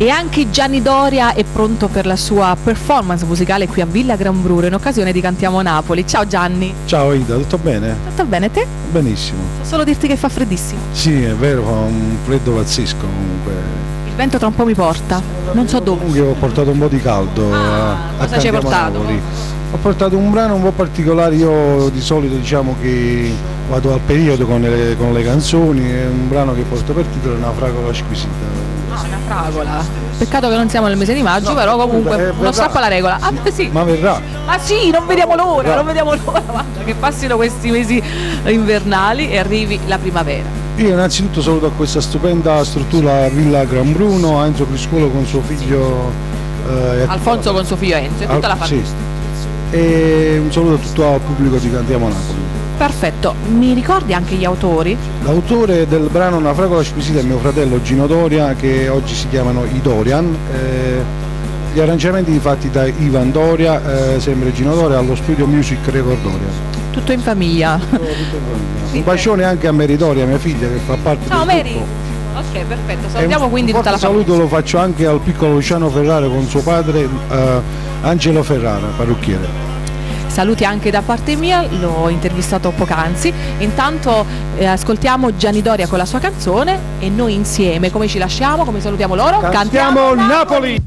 E anche Gianni Doria è pronto per la sua performance musicale qui a Villa Gran Bruro in occasione di Cantiamo Napoli. Ciao Gianni. Ciao Ida, tutto bene? Tutto bene, te? Benissimo. Posso solo dirti che fa freddissimo. Sì, è vero, fa un freddo pazzesco comunque. Il vento tra un po' mi porta, non so dove. Comunque ho portato un po' di caldo a cosa ci hai portato? Napoli. Ho portato un brano un po' particolare, io di solito diciamo che vado al periodo con le canzoni, è un brano che porto per titolo Una fragola squisita. Una fragola. Peccato che non siamo nel mese di maggio, no, però comunque non strappa la regola. Ah, sì. Ma verrà. Ma sì, non vediamo l'ora, non vediamo l'ora, guarda, che passino questi mesi invernali e arrivi la primavera. Io innanzitutto saluto a questa stupenda struttura Villa Gran Bruno, Enzo Criscuolo con suo figlio Alfonso con suo figlio Enzo e tutta la famiglia. Sì. E un saluto a tutto il pubblico di Cantiamo Napoli. Perfetto, mi ricordi anche gli autori? L'autore del brano Una fragola squisita è mio fratello Gino Doria, che oggi si chiamano i Dorian. Gli arrangiamenti fatti da Ivan Doria, sempre Gino Doria, allo studio Music Record Doria. Tutto in famiglia. Tutto in famiglia. Un bacione anche a Meritoria, mia figlia, che fa parte del Mary. gruppo. Ok, perfetto, salutiamo quindi tutta la famiglia. Un saluto lo faccio anche al piccolo Luciano Ferrara con suo padre Angelo Ferrara, parrucchiere. Saluti anche da parte mia, l'ho intervistato poc'anzi. Intanto ascoltiamo Gianni Doria con la sua canzone e noi insieme come ci lasciamo, come salutiamo loro? Cantiamo Napoli!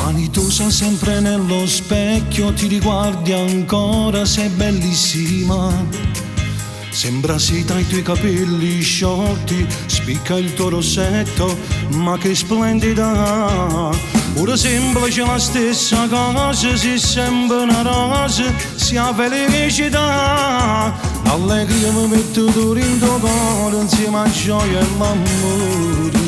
Vanitosa sempre nello specchio, ti riguardi ancora, sei bellissima. Sembra sei tra i tuoi capelli sciolti, spicca il tuo rossetto, ma che splendida. Ora sembra c'è la stessa cosa, si sembra una rosa, si ha felicità. L'allegria mi mette dentro il cuore, insieme a gioia e l'amore.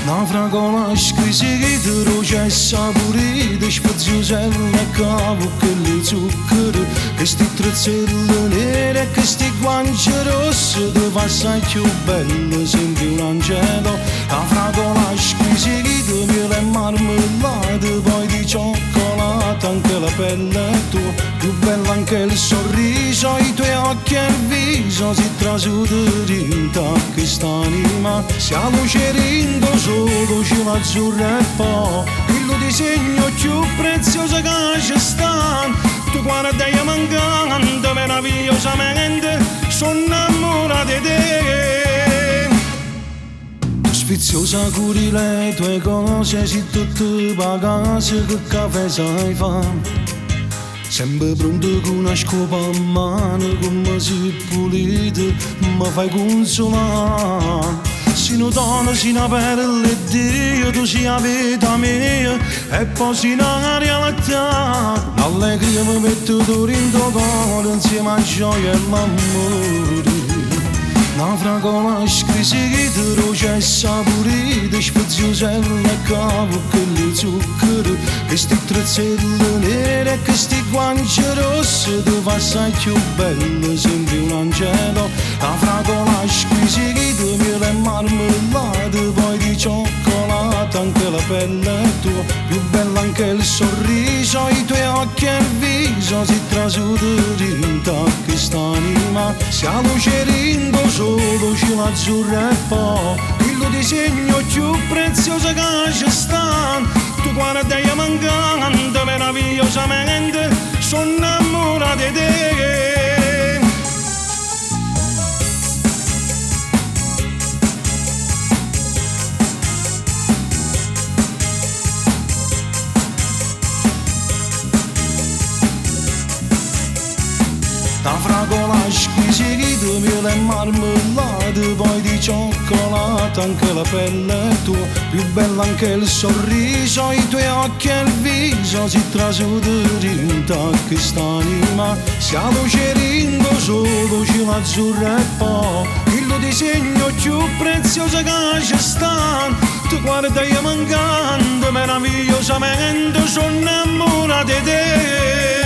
Una fragola squisita, dolce e saporita, speziosella e cavo che le zucchero, questi trezzelle nere e questi guance rosse, ti fa assai più bello, sembri un angelo. La fragola squisita, miele e marmellata, poi di cioccolato, anche la pelle è tua, più bella anche il sorriso, i tuoi occhi e il viso, si trasuda rinta quest'anima, si ha luce rinto solo cielo azzurro e poi il disegno più prezioso che ci sta. Tu guarda io mancante meravigliosamente, sono innamorata di te. Tu sfiziosa curi le tue cose, si tutte vacanze, che caffè sai fare. Sempre pronto con una scopa a mano, come si pulita, mi fai consolare. Si una donna, si una perla e Dio, tu sei la vita mia, e poi si una realtà. L'allegria mi mette dentro il cuore, insieme a gioia e l'amore. Una fragola squisita, dolce e saporita, speziosella e cavo che le zucchero, questi trezzelle nere e questi guance rosse, ti fa assai più bello, sembri un angelo. La fragola squisita, miele e marmellata, poi di cioccolato, anche la pelle è tua, più bella anche il sorriso, i tuoi occhi e il viso, si trasuda rinta quest'anima, si ha luce rinto solo cielo azzurro e poi il disegno più prezioso che ci sta. Tu guarda io mancante meravigliosamente, sono innamorata di te. Una fragola squisita, miele e marmellata, poi di cioccolato, anche la pelle è tua, più bella anche il sorriso, i tuoi occhi e il viso, si trasuda rinta quest'anima, si ha luce rinto solo cielo azzurro e poi il disegno più prezioso che ci sta. Tu guarda io mancante meravigliosamente, sono innamorata di te.